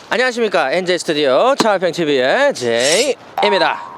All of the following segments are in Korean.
안녕하십니까, NJ 스튜디오 차활평TV의 제이입니다.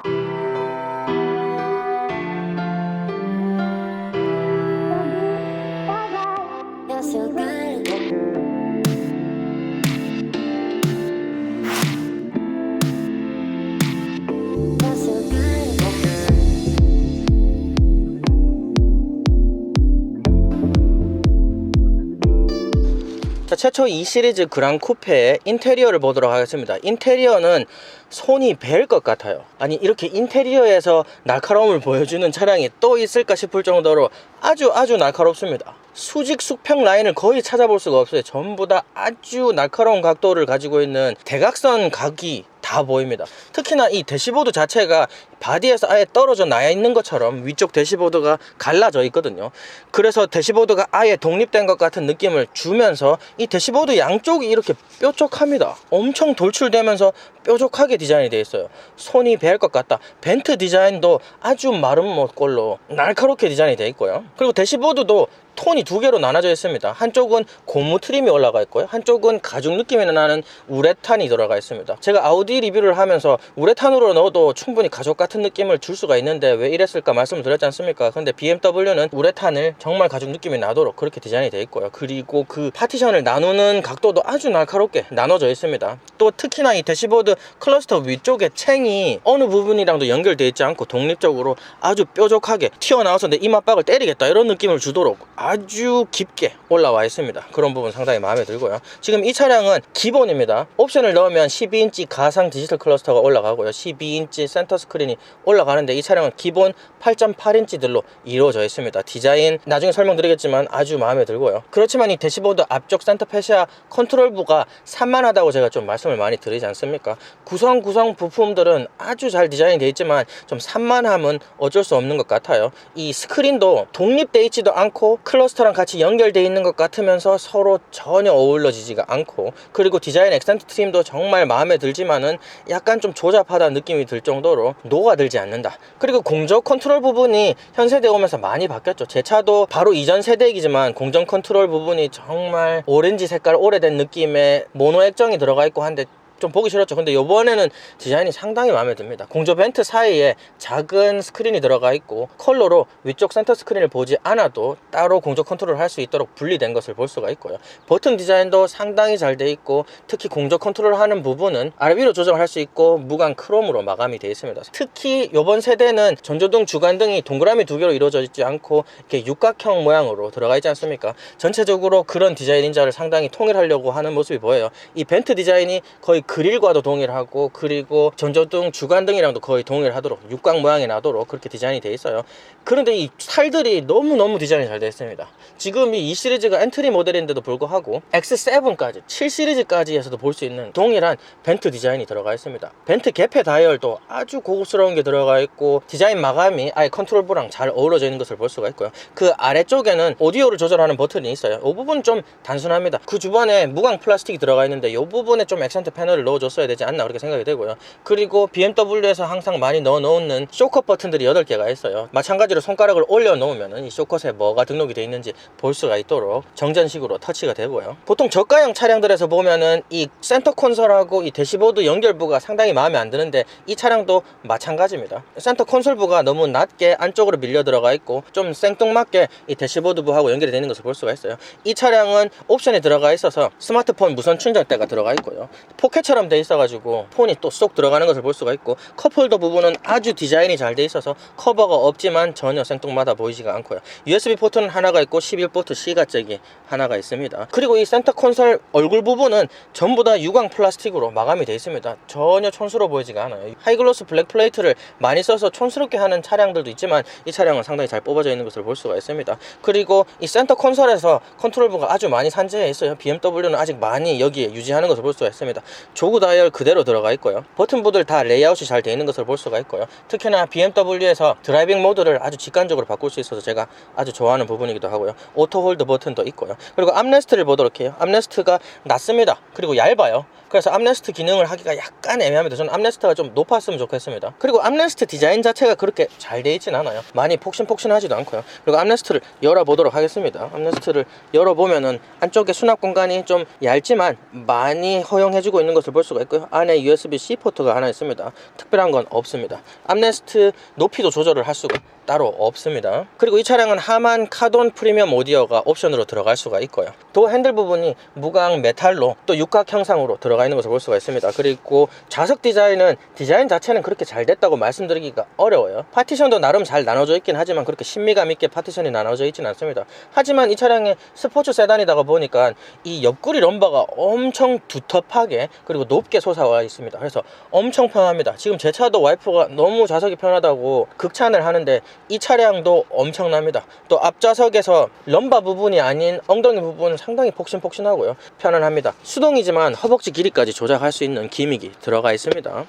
자, 최초 2 시리즈 그랑 쿠페의 인테리어를 보도록 하겠습니다. 인테리어는 손이 베일 것 같아요. 아니, 이렇게 인테리어에서 날카로움을 보여주는 차량이 또 있을까 싶을 정도로 아주 날카롭습니다. 수직 수평 라인을 거의 찾아볼 수가 없어요. 전부 다 아주 날카로운 각도를 가지고 있는 대각선 각이 다 보입니다. 특히나 이 대시보드 자체가 바디에서 아예 떨어져 나 있는 것처럼 위쪽 대시보드가 갈라져 있거든요. 그래서 대시보드가 아예 독립된 것 같은 느낌을 주면서 이 대시보드 양쪽이 이렇게 뾰족합니다. 엄청 돌출되면서 뾰족하게 디자인이 되어 있어요. 손이 베일 것 같다. 벤트 디자인도 아주 마른 꼴로 날카롭게 디자인이 되어 있고요. 그리고 대시보드도 톤이 두 개로 나눠져 있습니다. 한쪽은 고무 트림이 올라가 있고요, 한쪽은 가죽 느낌이 나는 우레탄이 들어가 있습니다. 제가 아우디 리뷰를 하면서 우레탄으로 넣어도 충분히 가죽 같은 느낌을 줄 수가 있는데 왜 이랬을까 말씀을 드렸지 않습니까? 근데 BMW는 우레탄을 정말 가죽 느낌이 나도록 그렇게 디자인이 되어 있고요. 그리고 그 파티션을 나누는 각도도 아주 날카롭게 나눠져 있습니다. 또 특히나 이 대시보드 클러스터 위쪽에 챙이 어느 부분이랑도 연결되어 있지 않고 독립적으로 아주 뾰족하게 튀어나와서 내 이마박을 때리겠다 이런 느낌을 주도록 아주 깊게 올라와 있습니다. 그런 부분 상당히 마음에 들고요. 지금 이 차량은 기본입니다. 옵션을 넣으면 12인치 가상 디지털 클러스터가 올라가고요, 12인치 센터 스크린이 올라가는데 이 차량은 기본 8.8인치들로 이루어져 있습니다. 디자인 나중에 설명드리겠지만 아주 마음에 들고요. 그렇지만 이 대시보드 앞쪽 센터 패시아 컨트롤부가 산만하다고 제가 좀 말씀을 많이 드리지 않습니까? 구성 부품들은 아주 잘 디자인이 되어 있지만 좀 산만함은 어쩔 수 없는 것 같아요. 이 스크린도 독립되어 있지도 않고 클러스터랑 같이 연결되어 있는 것 같으면서 서로 전혀 어우러지지가 않고, 그리고 디자인 액센트 트림도 정말 마음에 들지만은 약간 좀 조잡하다는 느낌이 들 정도로 녹아들지 않는다. 그리고 공조 컨트롤 부분이 현 세대 오면서 많이 바뀌었죠. 제 차도 바로 이전 세대이지만 공정 컨트롤 부분이 정말 오렌지 색깔 오래된 느낌의 모노 액정이 들어가 있고 한데 좀 보기 싫었죠. 근데 이번에는 디자인이 상당히 마음에 듭니다. 공조 벤트 사이에 작은 스크린이 들어가 있고 컬러로 위쪽 센터 스크린을 보지 않아도 따로 공조 컨트롤을 할 수 있도록 분리된 것을 볼 수가 있고요. 버튼 디자인도 상당히 잘 돼 있고, 특히 공조 컨트롤 하는 부분은 아래 위로 조정할 수 있고 무광 크롬으로 마감이 되어 있습니다. 특히 이번 세대는 전조등 주간등이 동그라미 두 개로 이루어져 있지 않고 이렇게 육각형 모양으로 들어가 있지 않습니까? 전체적으로 그런 디자인 인자를 상당히 통일하려고 하는 모습이 보여요. 이 벤트 디자인이 거의 그릴과도 동일하고, 그리고 전조등 주간등이랑도 거의 동일하도록 육각 모양이 나도록 그렇게 디자인이 되어 있어요. 그런데 이 살들이 너무너무 디자인이 잘 되어 있습니다. 지금 이 시리즈가 엔트리 모델인데도 불구하고 X7까지 7 시리즈까지에서도 볼 수 있는 동일한 벤트 디자인이 들어가 있습니다. 벤트 개폐 다이얼도 아주 고급스러운 게 들어가 있고, 디자인 마감이 아예 컨트롤부랑 잘 어우러져 있는 것을 볼 수가 있고요. 그 아래쪽에는 오디오를 조절하는 버튼이 있어요. 이 부분 좀 단순합니다. 그 주변에 무광 플라스틱이 들어가 있는데 이 부분에 좀 액센트 패널을 넣어줬어야 되지 않나 그렇게 생각이 되고요. 그리고 BMW에서 항상 많이 넣어놓는 쇼컷 버튼들이 8개가 있어요. 마찬가지로 손가락을 올려놓으면 이 쇼컷에 뭐가 등록이 되어 있는지 볼 수가 있도록 정전식으로 터치가 되고요. 보통 저가형 차량들에서 보면은 이 센터 콘솔하고 이 대시보드 연결부가 상당히 마음에 안 드는데 이 차량도 마찬가지입니다. 센터 콘솔부가 너무 낮게 안쪽으로 밀려 들어가 있고 좀 생뚱맞게 이 대시보드부하고 연결이 되는 것을 볼 수가 있어요. 이 차량은 옵션이 들어가 있어서 스마트폰 무선 충전대가 들어가 있고요, 포켓처럼 돼 있어가지고 폰이 또 쏙 들어가는 것을 볼 수가 있고, 컵홀더 부분은 아주 디자인이 잘 돼 있어서 커버가 없지만 전혀 생뚱맞아 보이지가 않고요. USB 포트는 하나가 있고 11포트 C가 잭이 하나가 있습니다. 그리고 이 센터 콘솔 얼굴 부분은 전부 다 유광 플라스틱으로 마감이 되어 있습니다. 전혀 촌스러워 보이지가 않아요. 하이글로스 블랙 플레이트를 많이 써서 촌스럽게 하는 차량들도 있지만 이 차량은 상당히 잘 뽑아져 있는 것을 볼 수가 있습니다. 그리고 이 센터 콘솔에서 컨트롤부가 아주 많이 산재해 있어요. BMW는 아직 많이 여기에 유지하는 것을 볼 수가 있습니다. 조그 다이얼 그대로 들어가 있고요. 버튼부들 다 레이아웃이 잘 되어 있는 것을 볼 수가 있고요. 특히나 BMW에서 드라이빙 모드를 아주 직관적으로 바꿀 수 있어서 제가 아주 좋아하는 부분이기도 하고요. 오토 홀드 버튼도 있고요. 그리고 암레스트를 보도록 해요. 암레스트가 낮습니다. 그리고 얇아요. 그래서 암레스트 기능을 하기가 약간 애매합니다. 저는 암레스트가 좀 높았으면 좋겠습니다. 그리고 암레스트 디자인 자체가 그렇게 잘 되어 있진 않아요. 많이 폭신폭신하지도 않고요. 그리고 암레스트를 열어보도록 하겠습니다. 암레스트를 열어보면은 안쪽에 수납 공간이 좀 얇지만 많이 허용해주고 있는 것을 볼 수가 있고요. 안에 USB-C 포트가 하나 있습니다. 특별한 건 없습니다. 암레스트 높이도 조절을 할 수가 따로 없습니다. 그리고 이 차량은 하만 카돈 프리미엄 오디오가 옵션으로 들어갈 수가 있고요. 도어 핸들 부분이 무광 메탈로 또 육각 형상으로 들어가 있는 것을 볼 수가 있습니다. 그리고 좌석 디자인은 디자인 자체는 그렇게 잘 됐다고 말씀드리기가 어려워요. 파티션도 나름 잘 나눠져 있긴 하지만 그렇게 신미감 있게 파티션이 나눠져 있진 않습니다. 하지만 이 차량의 스포츠 세단이다 보니까 이 옆구리 럼버가 엄청 두텁하게 그리고 높게 솟아와 있습니다. 그래서 엄청 편합니다. 지금 제 차도 와이프가 너무 좌석이 편하다고 극찬을 하는데 이 차량도 엄청납니다. 또 앞좌석에서 럼버 부분이 아닌 엉덩이 부분은 상당히 폭신폭신하고요. 편안합니다. 수동이지만 허벅지 길이까지 조작할 수 있는 기믹이 들어가 있습니다.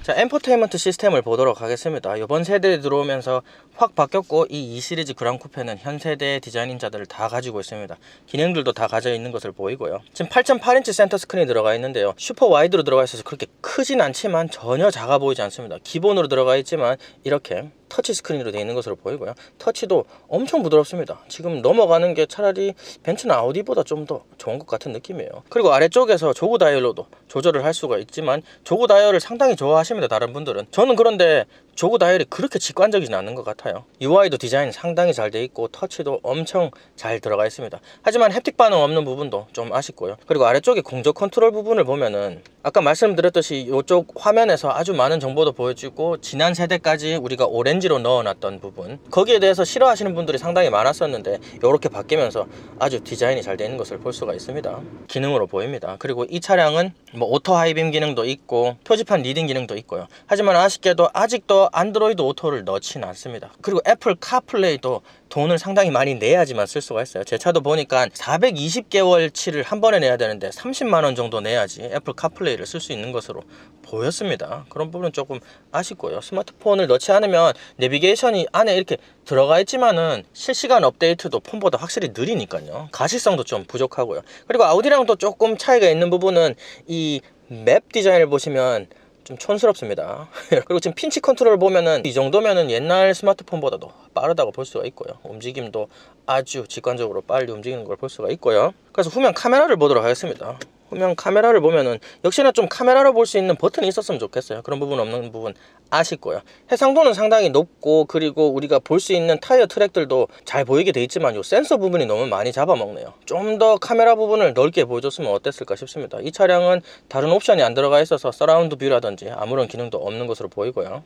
자, 엔터테인먼트 시스템을 보도록 하겠습니다. 이번 세대에 들어오면서 확 바뀌었고 이 2 시리즈 그랑 쿠페는 현 세대의 디자인자들을 다 가지고 있습니다. 기능들도 다 가져 있는 것을 보이고요. 지금 8.8인치 센터 스크린이 들어가 있는데요. 슈퍼 와이드로 들어가 있어서 그렇게 크진 않지만 전혀 작아 보이지 않습니다. 기본으로 들어가 있지만 이렇게 터치 스크린으로 되어 있는 것으로 보이고요. 터치도 엄청 부드럽습니다. 지금 넘어가는 게 차라리 벤츠나 아우디보다 좀 더 좋은 것 같은 느낌이에요. 그리고 아래쪽에서 조그 다이얼로도 조절을 할 수가 있지만 조그 다이얼을 상당히 좋아하십니다. 다른 분들은. 저는 그런데 조그 다이얼이 그렇게 직관적이진 않은 것 같아요. UI도 디자인 상당히 잘 돼 있고 터치도 엄청 잘 들어가 있습니다. 하지만 햅틱 반응 없는 부분도 좀 아쉽고요. 그리고 아래쪽에 공조 컨트롤 부분을 보면은 아까 말씀드렸듯이 이쪽 화면에서 아주 많은 정보도 보여주고 지난 세대까지 우리가 오렌지로 넣어놨던 부분, 거기에 대해서 싫어하시는 분들이 상당히 많았었는데 이렇게 바뀌면서 아주 디자인이 잘 돼 있는 것을 볼 수가 있습니다. 기능으로 보입니다. 그리고 이 차량은 뭐 오토 하이빔 기능도 있고 표지판 리딩 기능도 있고요. 하지만 아쉽게도 아직도 안드로이드 오토를 넣지는 않습니다. 그리고 애플 카플레이도 돈을 상당히 많이 내야지만 쓸 수가 있어요. 제 차도 보니까 420개월치를 한 번에 내야 되는데 30만원 정도 내야지 애플 카플레이를 쓸 수 있는 것으로 보였습니다. 그런 부분은 조금 아쉽고요. 스마트폰을 넣지 않으면 내비게이션이 안에 이렇게 들어가 있지만은 실시간 업데이트도 폰보다 확실히 느리니까요. 가시성도 좀 부족하고요. 그리고 아우디랑도 조금 차이가 있는 부분은 이 맵 디자인을 보시면 좀 촌스럽습니다. 그리고 지금 핀치 컨트롤을 보면은 이 정도면은 옛날 스마트폰보다도 빠르다고 볼 수가 있고요. 움직임도 아주 직관적으로 빨리 움직이는 걸 볼 수가 있고요. 그래서 후면 카메라를 보도록 하겠습니다. 후면 카메라를 보면은 역시나 좀 카메라로 볼 수 있는 버튼이 있었으면 좋겠어요. 그런 부분 없는 부분 아쉽고요. 해상도는 상당히 높고 그리고 우리가 볼 수 있는 타이어 트랙들도 잘 보이게 돼 있지만 요 센서 부분이 너무 많이 잡아먹네요. 좀 더 카메라 부분을 넓게 보여줬으면 어땠을까 싶습니다. 이 차량은 다른 옵션이 안 들어가 있어서 서라운드 뷰라든지 아무런 기능도 없는 것으로 보이고요.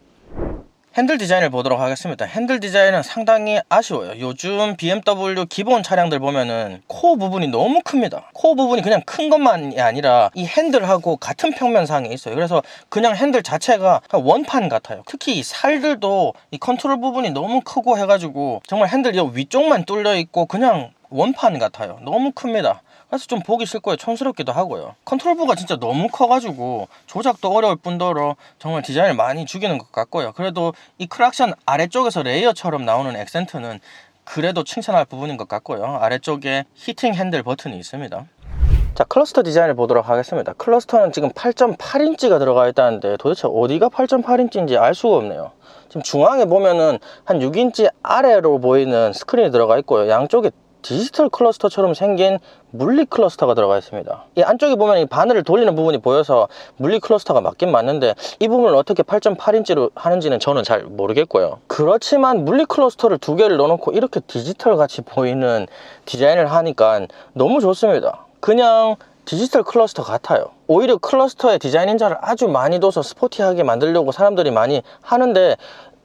핸들 디자인을 보도록 하겠습니다. 핸들 디자인은 상당히 아쉬워요. 요즘 BMW 기본 차량들 보면은 코어 부분이 너무 큽니다. 코어 부분이 그냥 큰 것만이 아니라 이 핸들하고 같은 평면상에 있어요. 그래서 그냥 핸들 자체가 원판 같아요. 특히 이 살들도 이 컨트롤 부분이 너무 크고 해가지고 정말 핸들 위쪽만 뚫려 있고 그냥 원판 같아요. 너무 큽니다. 그래서 좀 보기 싫고요. 촌스럽기도 하고요. 컨트롤부가 진짜 너무 커가지고 조작도 어려울 뿐더러 정말 디자인을 많이 죽이는 것 같고요. 그래도 이 크락션 아래쪽에서 레이어처럼 나오는 액센트는 그래도 칭찬할 부분인 것 같고요. 아래쪽에 히팅 핸들 버튼이 있습니다. 자, 클러스터 디자인을 보도록 하겠습니다. 클러스터는 지금 8.8인치가 들어가 있다는데 도대체 어디가 8.8인치인지 알 수가 없네요. 지금 중앙에 보면은 한 6인치 아래로 보이는 스크린이 들어가 있고요. 양쪽에 디지털 클러스터처럼 생긴 물리 클러스터가 들어가 있습니다. 이 안쪽에 보면 이 바늘을 돌리는 부분이 보여서 물리 클러스터가 맞긴 맞는데 이 부분을 어떻게 8.8인치로 하는지는 저는 잘 모르겠고요. 그렇지만 물리 클러스터를 두 개를 넣어놓고 이렇게 디지털 같이 보이는 디자인을 하니까 너무 좋습니다. 그냥 디지털 클러스터 같아요. 오히려 클러스터에 디자인 인자를 아주 많이 둬서 스포티하게 만들려고 사람들이 많이 하는데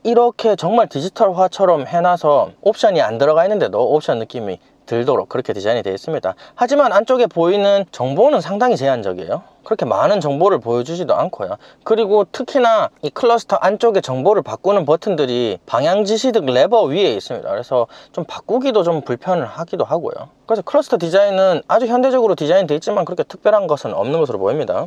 이렇게 정말 디지털화처럼 해놔서 옵션이 안 들어가 있는데도 옵션 느낌이 들도록 그렇게 디자인이 되어 있습니다. 하지만 안쪽에 보이는 정보는 상당히 제한적이에요. 그렇게 많은 정보를 보여주지도 않고요. 그리고 특히나 이 클러스터 안쪽에 정보를 바꾸는 버튼들이 방향 지시등 레버 위에 있습니다. 그래서 좀 바꾸기도 좀 불편을 하기도 하고요. 그래서 클러스터 디자인은 아주 현대적으로 디자인되어 있지만 그렇게 특별한 것은 없는 것으로 보입니다.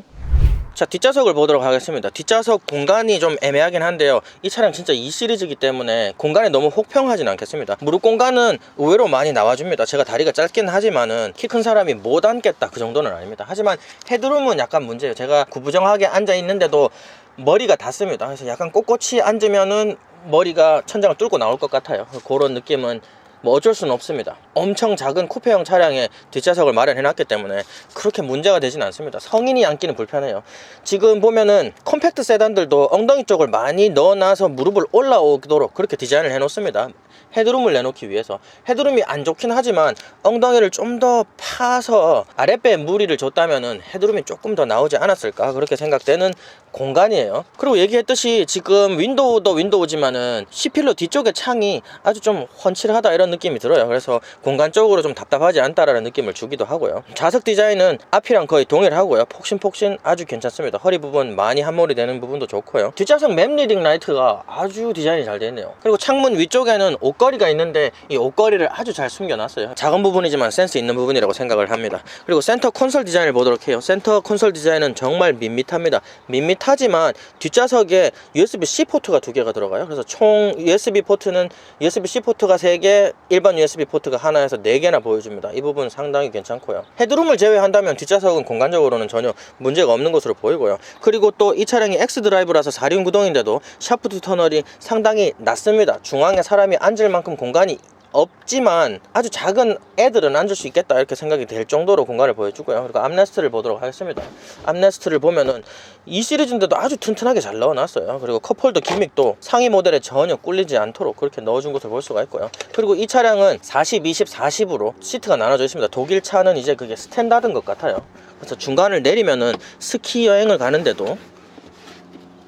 자, 뒷좌석을 보도록 하겠습니다. 뒷좌석 공간이 좀 애매하긴 한데요, 이 차량 진짜 2 시리즈이기 때문에 공간이 너무 혹평하진 않겠습니다. 무릎 공간은 의외로 많이 나와줍니다. 제가 다리가 짧긴 하지만은 키 큰 사람이 못 앉겠다 그 정도는 아닙니다. 하지만 헤드룸은 약간 문제예요. 제가 구부정하게 앉아 있는데도 머리가 닿습니다. 그래서 약간 꼿꼿이 앉으면은 머리가 천장을 뚫고 나올 것 같아요. 그런 느낌은 뭐 어쩔 수는 없습니다. 엄청 작은 쿠페형 차량에 뒷좌석을 마련해 놨기 때문에 그렇게 문제가 되진 않습니다. 성인이 앉기는 불편해요. 지금 보면은 컴팩트 세단들도 엉덩이 쪽을 많이 넣어놔서 무릎을 올라오도록 그렇게 디자인을 해 놓습니다. 헤드룸을 내놓기 위해서. 헤드룸이 안 좋긴 하지만 엉덩이를 좀 더 파서 아랫배에 무리를 줬다면은 헤드룸이 조금 더 나오지 않았을까, 그렇게 생각되는 공간이에요. 그리고 얘기했듯이 지금 윈도우도 윈도우지만은 C필러 뒤쪽에 창이 아주 좀 훤칠하다 이런 느낌이 들어요. 그래서 공간적으로 좀 답답하지 않다라는 느낌을 주기도 하고요. 좌석 디자인은 앞이랑 거의 동일하고요. 폭신폭신 아주 괜찮습니다. 허리 부분 많이 함몰이 되는 부분도 좋고요. 뒷좌석 맵 리딩 라이트가 아주 디자인이 잘 되어 있네요. 그리고 창문 위쪽에는 옷걸이가 있는데 이 옷걸이를 아주 잘 숨겨놨어요. 작은 부분이지만 센스 있는 부분이라고 생각을 합니다. 그리고 센터 콘솔 디자인을 보도록 해요. 센터 콘솔 디자인은 정말 밋밋합니다. 밋밋하지만 뒷좌석에 USB-C 포트가 2개가 들어가요. 그래서 총 USB 포트는 USB-C 포트가 3개, 일반 USB 포트가 하나에서 4개나 보여줍니다. 이 부분 상당히 괜찮고요. 헤드룸을 제외한다면 뒷좌석은 공간적으로는 전혀 문제가 없는 것으로 보이고요. 그리고 또 이 차량이 X드라이브라서 4륜 구동인데도 샤프트 터널이 상당히 낮습니다. 중앙에 사람이 앉을 만큼 공간이 없지만 아주 작은 애들은 앉을 수 있겠다 이렇게 생각이 될 정도로 공간을 보여주고요. 그리고 암레스트를 보도록 하겠습니다. 암레스트를 보면은 2 시리즈인데도 아주 튼튼하게 잘 넣어놨어요. 그리고 컵홀더 기믹도 상위 모델에 전혀 꿀리지 않도록 그렇게 넣어준 것을 볼 수가 있고요. 그리고 이 차량은 40, 20, 40으로 시트가 나눠져 있습니다. 독일 차는 이제 그게 스탠다드인 것 같아요. 그래서 중간을 내리면은 스키 여행을 가는데도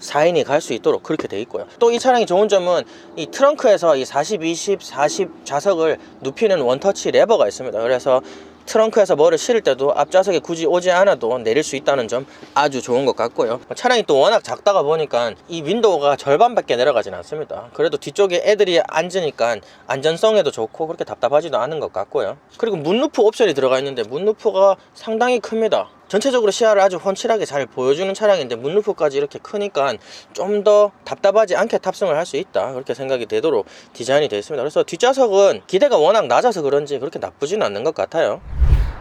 4인이 갈 수 있도록 그렇게 돼 있고요. 또 이 차량이 좋은 점은 이 트렁크에서 이 40, 20, 40 좌석을 눕히는 원터치 레버가 있습니다. 그래서 트렁크에서 뭐를 실을 때도 앞좌석에 굳이 오지 않아도 내릴 수 있다는 점 아주 좋은 것 같고요. 차량이 또 워낙 작다가 보니까 이 윈도우가 절반밖에 내려가진 않습니다. 그래도 뒤쪽에 애들이 앉으니까 안전성에도 좋고 그렇게 답답하지도 않은 것 같고요. 그리고 문루프 옵션이 들어가 있는데 문루프가 상당히 큽니다. 전체적으로 시야를 아주 훤칠하게 잘 보여주는 차량인데 문루프까지 이렇게 크니까 좀 더 답답하지 않게 탑승을 할 수 있다, 그렇게 생각이 되도록 디자인이 되어 있습니다. 그래서 뒷좌석은 기대가 워낙 낮아서 그런지 그렇게 나쁘지는 않는 것 같아요.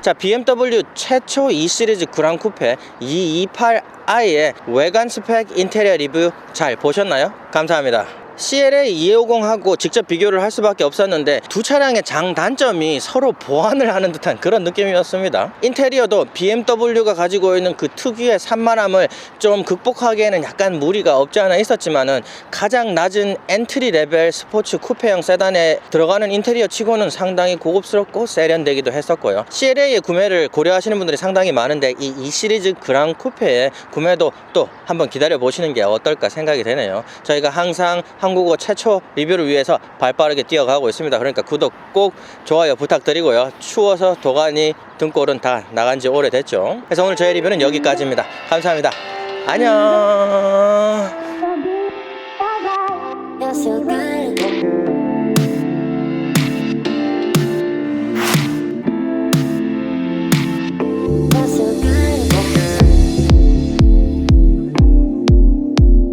자, BMW 최초 2 시리즈 그랑 쿠페 228i의 외관 스펙 인테리어 리뷰 잘 보셨나요? 감사합니다. CLA 250하고 직접 비교를 할 수밖에 없었는데 두 차량의 장단점이 서로 보완을 하는 듯한 그런 느낌이었습니다. 인테리어도 BMW가 가지고 있는 그 특유의 산만함을 좀 극복하기에는 약간 무리가 없지 않아 있었지만은 가장 낮은 엔트리 레벨 스포츠 쿠페형 세단에 들어가는 인테리어 치고는 상당히 고급스럽고 세련되기도 했었고요. CLA의 구매를 고려하시는 분들이 상당히 많은데 이 2 시리즈 그랑 쿠페의 구매도 또 한번 기다려 보시는 게 어떨까 생각이 되네요. 저희가 항상 한국어 최초 리뷰를 위해서 발빠르게 뛰어가고 있습니다. 그러니까 구독 꼭, 좋아요 부탁드리고요. 추워서 도가니 등골은 다 나간 지 오래됐죠. 그래서 오늘 저희 리뷰는 여기까지입니다. 감사합니다. 안녕.